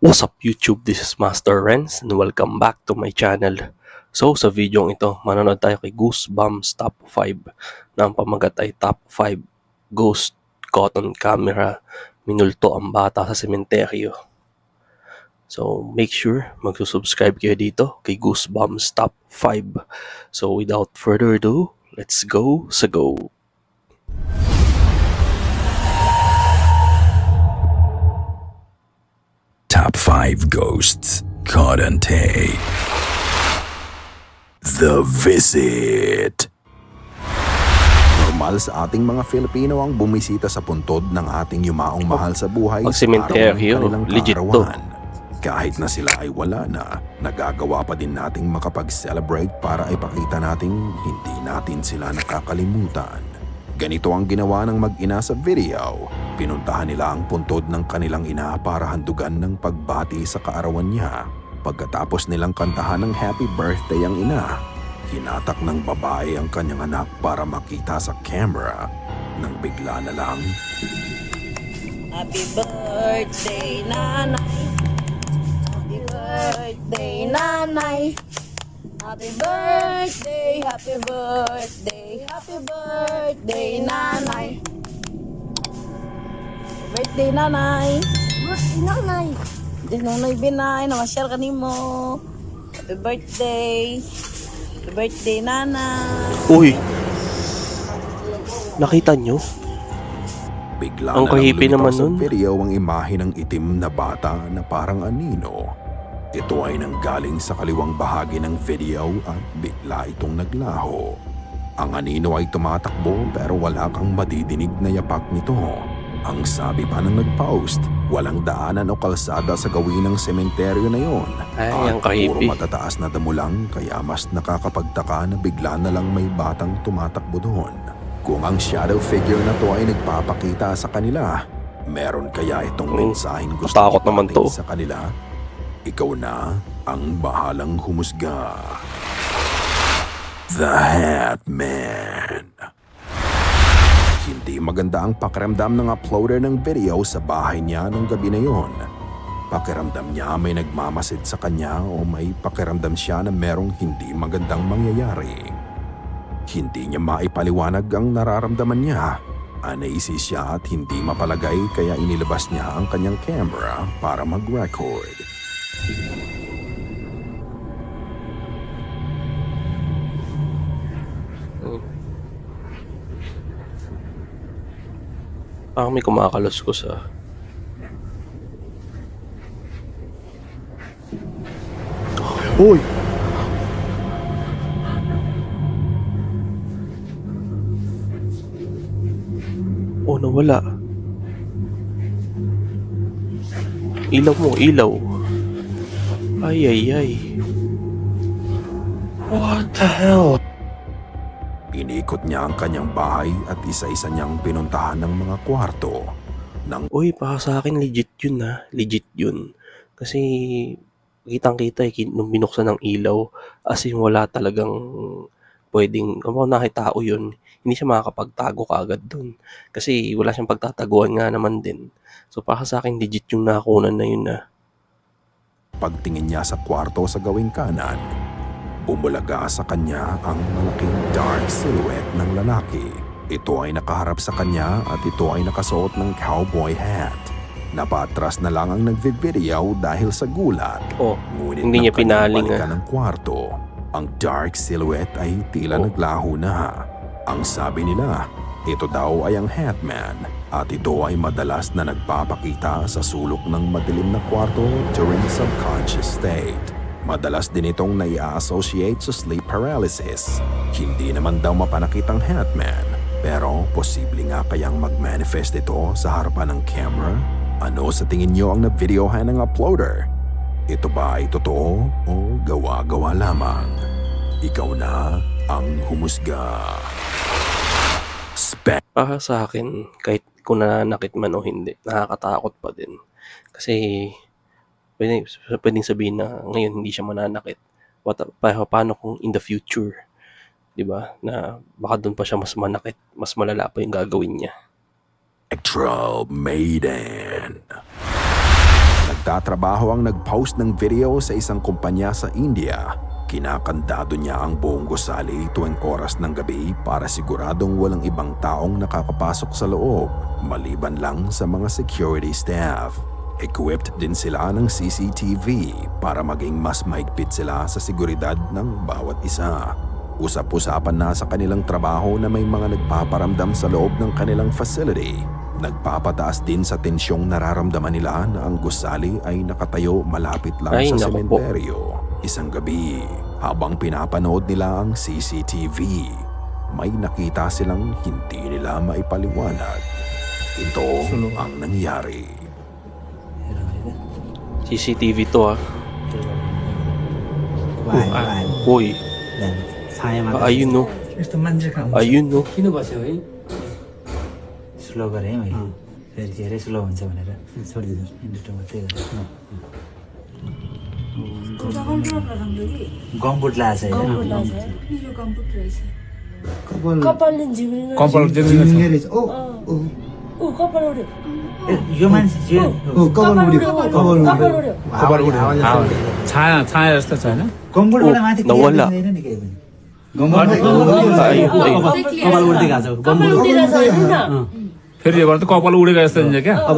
What's up YouTube? This is Master Renz and welcome back to my channel. So sa video ito, manonood tayo kay Goosebumps Top 5 na ang pamagat ay Top 5 Ghost Cotton Camera Minulto ang Bata sa Sementeryo. So make sure magsusubscribe kayo dito kay Goosebumps Top 5. So without further ado, let's go sa go! Top 5 Ghosts Caught on Tape. The Visit. Normal sa ating mga Filipino ang bumisita sa puntod ng ating yumaong mahal sa buhay Pag sa araw ng sementeryo, kanilang legit to. kaarawan. Kahit na sila ay wala na, nagagawa pa din nating makapag-celebrate para ipakita nating hindi natin sila nakakalimutan. Ganito ang ginawa ng mag-ina sa video. Pinuntahan nila ang puntod ng kanilang ina para handugan ng pagbati sa kaarawan niya. Pagkatapos nilang kantahan ng happy birthday ang ina, hinatak ng babae ang kanyang anak para makita sa camera nang bigla na lang Happy birthday, nanay. Happy birthday, nanay. Happy birthday, happy birthday, happy birthday, nanay. Birthday, nanay. Birthday, nanay. Di nunay binay, namasyal ka nimo. Happy birthday. Happy birthday, nanay. Uy! Nakita nyo? bigla Ang na lang kahipi lumitaw naman sa nun. video ang imahe ng itim na bata na parang anino. Ito ay nanggaling sa kaliwang bahagi ng video at bigla itong naglaho. Ang anino ay tumatakbo pero wala kang madidinig na yapak nito. Ang sabi pa ng nag-post, walang daanan o kalsada sa gawin ng sementeryo na yon. Ay, ang At puro kahipi. matataas na damo lang kaya mas nakakapagtaka na bigla na lang may batang tumatakbo doon. Kung ang shadow figure na to ay nagpapakita sa kanila, meron kaya itong mensaheng gusto Matakot naman iparating to. sa kanila? Ikaw na ang bahalang humusga. The Hat Man. Hindi maganda ang pakiramdam ng uploader ng video sa bahay niya nung gabi na yon. Pakiramdam niya may nagmamasid sa kanya o may pakiramdam siya na merong hindi magandang mangyayari. Hindi niya maipaliwanag ang nararamdaman niya. Anaisi siya at hindi mapalagay kaya inilabas niya ang kanyang camera para mag-record. Parang may kumakaluskos ah. Uy! Oh, nawala. Ilaw mo, ilaw. Ay, ay, ay. What the hell? Inikot niya ang kanyang bahay at isa-isa niyang pinuntahan ng mga kwarto. Nang Uy, para sa akin legit yun ha. Legit yun. Kasi kitang-kita nung binuksan ng ilaw, as in wala talagang pwedeng, kung nakitao yun, hindi siya makakapagtago kaagad dun. Kasi wala siyang pagtataguan nga naman din. So para sa akin legit yung nakunan na yun na. pagtingin niya sa kwarto sa gawing kanan, bumulaga sa kanya ang malaking dark silhouette ng lalaki. Ito ay nakaharap sa kanya at ito ay nakasuot ng cowboy hat. Napatras na lang ang nagvi-video dahil sa gulat. Oh, Ngunit hindi niya nang kanyang pinaling balikan ng kwarto, ang dark silhouette ay tila naglaho na. Ang sabi nila, ito daw ay ang Hatman at ito ay madalas na nagpapakita sa sulok ng madilim na kwarto during subconscious state. Madalas din itong nai-associate sa sleep paralysis. Hindi naman daw mapanakit ang Hatman, pero posible nga kayang mag-manifest ito sa harapan ng camera? Ano sa tingin niyo ang na-videohan ng uploader? Ito ba ay totoo o gawa-gawa lamang? Ikaw na ang humusga. Para sa akin, kahit kung nananakit man o hindi, nakakatakot pa din. Kasi pwedeng sabihin na ngayon hindi siya mananakit. Paano kung in the future, 'di ba? Na baka doon pa siya mas manakit, mas malala pa yung gagawin niya. Electro Maiden. magtatrabaho ang nag-post ng video sa isang kumpanya sa India. Kinakandado niya ang buong gusali tuwing oras ng gabi para siguradong walang ibang taong nakakapasok sa loob, maliban lang sa mga security staff. Equipped din sila ng CCTV para maging mas mahigpit sila sa seguridad ng bawat isa. Usap-usapan na sa kanilang trabaho na may mga nagpaparamdam sa loob ng kanilang facility. Nagpapataas din sa tensyong nararamdaman nila na ang gusali ay nakatayo malapit lang Ay, sa naku po. sementeryo. Isang gabi, habang pinapanood nila ang CCTV, may nakita silang hindi nila maipaliwanag. Ito ang nangyari. CCTV to ah. Uy, ayun no. यस्तो मान्छे काम Ayun no. किन बस्यो है स्लो गरेँ है मैले फेरि धेरै स्लो हुन्छ भनेर छोडिदिनु इन्डस्ट्रीमा त्यही गरेँ गम्पुट लाएछ कपालले झिम्रिनु कपाल जिम्मेवारी रहेछ ओ कपाल उड्यो यो मान्छे कपाल उड्यो कपाल उड्यो छाया छाया जस्तो छ होइन गम्पुटबाट माथि nawala. नि केही पनि गम्पुट कपाल उड्दै गएको छ कपाल उडिरहेछ हेर्नु न फेरि यो गर्दा कपाल उडेको जस्तो हुन्छ क्या अब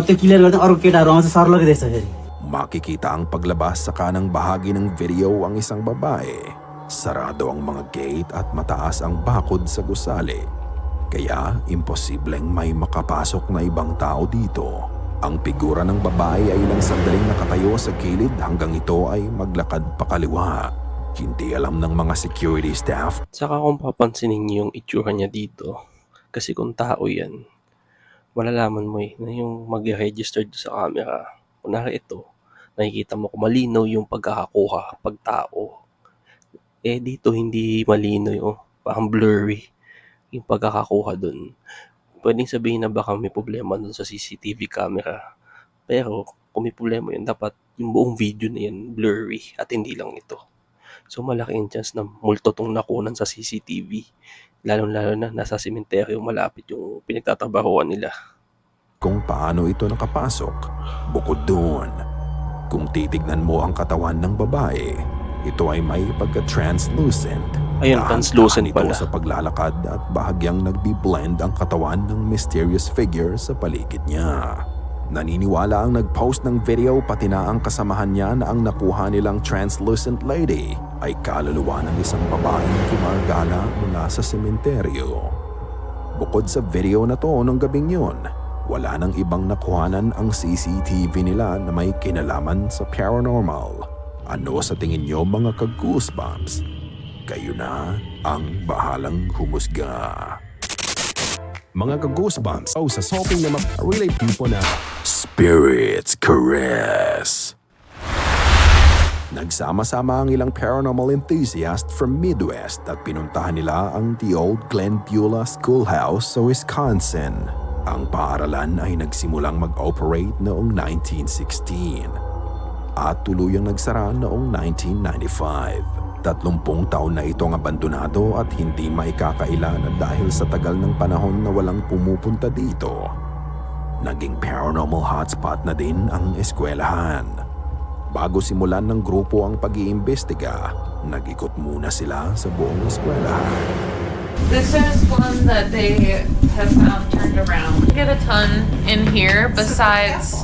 त्यो क्लियर गर्दा अरू केटाहरू आउँछ सर्लकै देख्छ फेरि Makikita ang paglabas sa kanang bahagi ng video ang isang babae. Sarado ang mga gate at mataas ang bakod sa gusali. Kaya imposibleng may makapasok na ibang tao dito. Ang figura ng babae ay ilang sandaling nakatayo sa gilid hanggang ito ay maglakad pakaliwa. Hindi alam ng mga security staff Saka kung papansinin niyo yung itsura niya dito, kasi kung tao yan, malalaman mo na yung mag-register sa camera. Kunwari ito, nakikita mo kung malinaw yung pagkakakuha pag tao. Dito hindi malinaw yung parang blurry yung pagkakakuha dun. Pwedeng sabihin na baka may problema dun sa CCTV camera. Pero kung may problema yun, dapat yung buong video na yan blurry at hindi lang ito. So malaking chance na multo tong nakunan sa CCTV. Lalo-lalo na nasa sementeryo malapit yung pinagtatrabahuan nila. kung paano ito nakapasok. Bukod doon, kung titignan mo ang katawan ng babae, ito ay may pagka-translucent. Ayun, Dahan-dahan translucent ito pala. sa paglalakad at bahagyang nagbi-blend ang katawan ng mysterious figure sa paligid niya. Naniniwala ang nag-post ng video pati na ang kasamahan niya na ang nakuha nilang translucent lady ay kaluluwa ng isang babaeng gumagala mula sa sementeryo. Bukod sa video na to nung gabing yun, wala nang ibang nakuhanan ang CCTV nila na may kinalaman sa paranormal. Ano sa tingin nyo mga ka-goosebumps? Kayo na ang bahalang humusga. Mga ka-goosebumps, sa solving na relate po na Spirit's Caress. Nagsama-sama ang ilang paranormal enthusiast from Midwest at pinuntahan nila ang The Old Glen Beulah Schoolhouse sa Wisconsin. Ang paaralan ay nagsimulang mag-operate noong 1916 at tuluyang nagsara noong 1995. 30 taon na itong abandonado at hindi maikakaila na dahil sa tagal ng panahon na walang pumupunta dito. Naging paranormal hotspot na din ang eskwelahan. Bago simulan ng grupo ang pag-iimbestiga, nag-ikot muna sila sa buong eskwelahan. This is one that they have turned around. Get a ton in here besides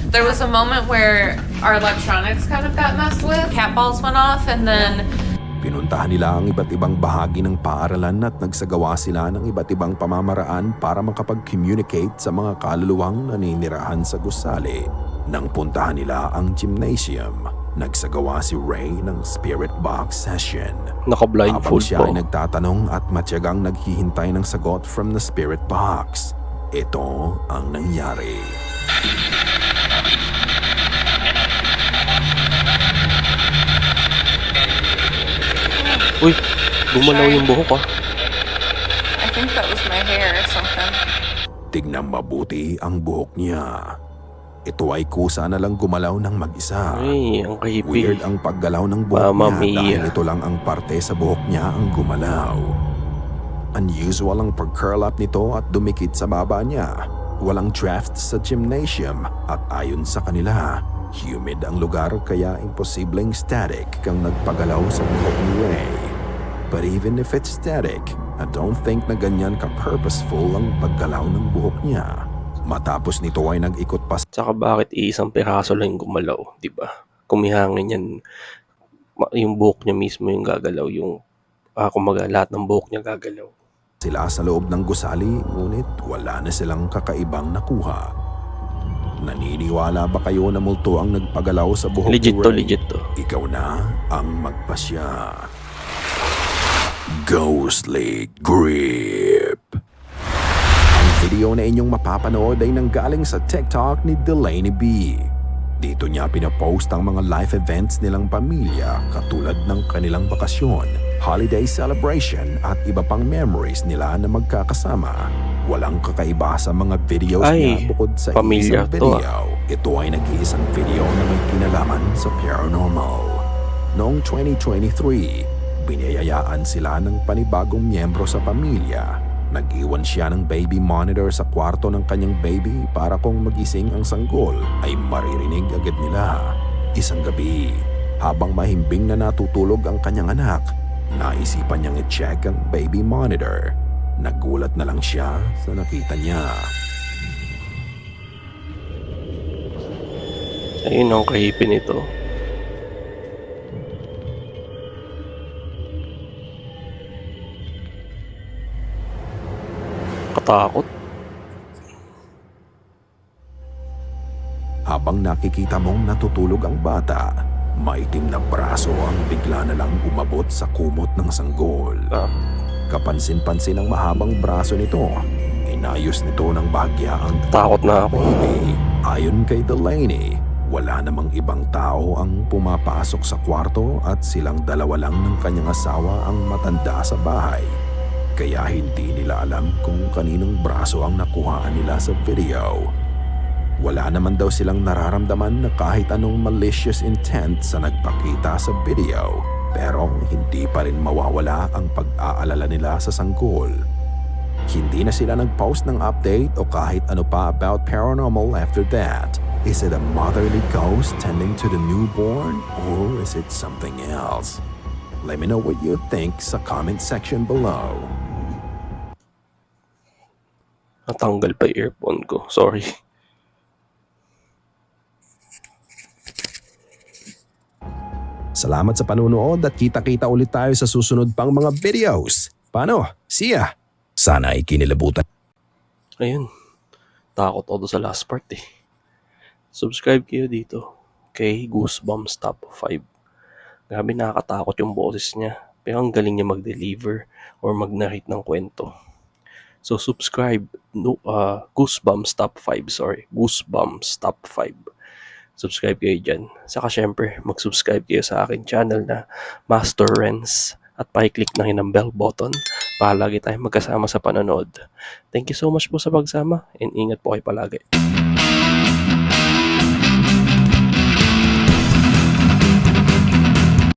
there was a moment where our electronics kind of got messed with. Cat balls went off and then Pinuntahan nila ang iba't ibang bahagi ng paaralan at nagsagawa sila ng iba't ibang pamamaraan para makapag-communicate sa mga kaluluwang naninirahan sa gusali. Nang puntahan nila ang gymnasium, nagsagawa si Ray ng spirit box session. Habang Naka-blindfold siya po. ay nagtatanong at matyagang naghihintay ng sagot from the spirit box, ito ang nangyari. Uy, gumalaw yung buhok ah. I think that was my hair or something. Tignan mabuti ang buhok niya. Ito ay kusa na lang gumalaw ng mag-isa. Ay, ang creepy. Weird ang paggalaw ng buhok Mamma niya dahil mia. ito lang ang parte sa buhok niya ang gumalaw. Unusual ang pag-curl up nito at dumikit sa baba niya. Walang draft sa gymnasium at ayon sa kanila, humid ang lugar kaya imposibleng static kang nagpagalaw sa buhok ni Ray. But even if it's static, I don't think na ganyan ka-purposeful ang paggalaw ng buhok niya. Matapos nito ay nag-ikot pa Tsaka bakit isang piraso lang yung gumalaw, di ba? Kumihangin yan, yung buhok niya mismo yung gagalaw, yung kumaga lahat ng buhok niya gagalaw. sila sa loob ng gusali ngunit wala na silang kakaibang nakuha. Naniniwala ba kayo na multo ang nagpagalaw sa buhok Legit ni to, Ray? legit to. Ikaw na ang magpasya. Ghostly Grip. Ang video na inyong mapapanood ay nanggaling sa TikTok ni Delaney B. Dito niya pinapost ang mga life events nilang pamilya katulad ng kanilang bakasyon, holiday celebration at iba pang memories nila na magkakasama. Walang kakaiba sa mga videos Ay, niya bukod sa pamilya isang to, video. Ito ay nag-iisang video na may kinalaman sa paranormal. Noong 2023, biniyayaan sila ng panibagong miyembro sa pamilya. Nag-iwan siya ng baby monitor sa kwarto ng kanyang baby para kung magising ang sanggol ay maririnig agad nila. Isang gabi, habang mahimbing na natutulog ang kanyang anak, naisipan niyang i-check ang baby monitor. Nagulat na lang siya sa nakita niya. Ayun ang creepy nito. Katakot. Habang nakikita mong natutulog ang bata, maitim na braso ang bigla na lang umabot sa kumot ng sanggol. Kapansin-pansin ang mahabang braso nito. Inayos nito ng bahagya ang Takot na ako. baby. Ayon kay Delaney, wala namang ibang tao ang pumapasok sa kwarto at silang dalawa lang ng kanyang asawa ang matanda sa bahay. Kaya hindi nila alam kung kaninong braso ang nakuhaan nila sa video. Wala naman daw silang nararamdaman na kahit anong malicious intent sa nagpakita sa video, pero hindi pa rin mawawala ang pag-aalala nila sa sanggol. Hindi na sila nag-post ng update o kahit ano pa about paranormal after that. Is it a motherly ghost tending to the newborn or is it something else? Let me know what you think sa comment section below. Natanggal pa yung earphone ko. Sorry. Salamat sa panunood at kita-kita ulit tayo sa susunod pang mga videos. Paano? See ya! Sana ay kinilabutan. Ayun. Takot ako sa last part eh. Subscribe kayo dito kay Goosebumps Top 5. Grabe nakakatakot yung boses niya. Pero ang galing niya mag-deliver or mag-narrate ng kwento. So subscribe. Goosebumps Top 5. Sorry. Goosebumps Top 5. Subscribe kayo dyan. Saka syempre, mag-subscribe kayo sa akin channel na Master Renz at pakiclick na rin ang bell button para lagi tayong magkasama sa panonood. Thank you so much po sa pagsama and ingat po kayo palagi.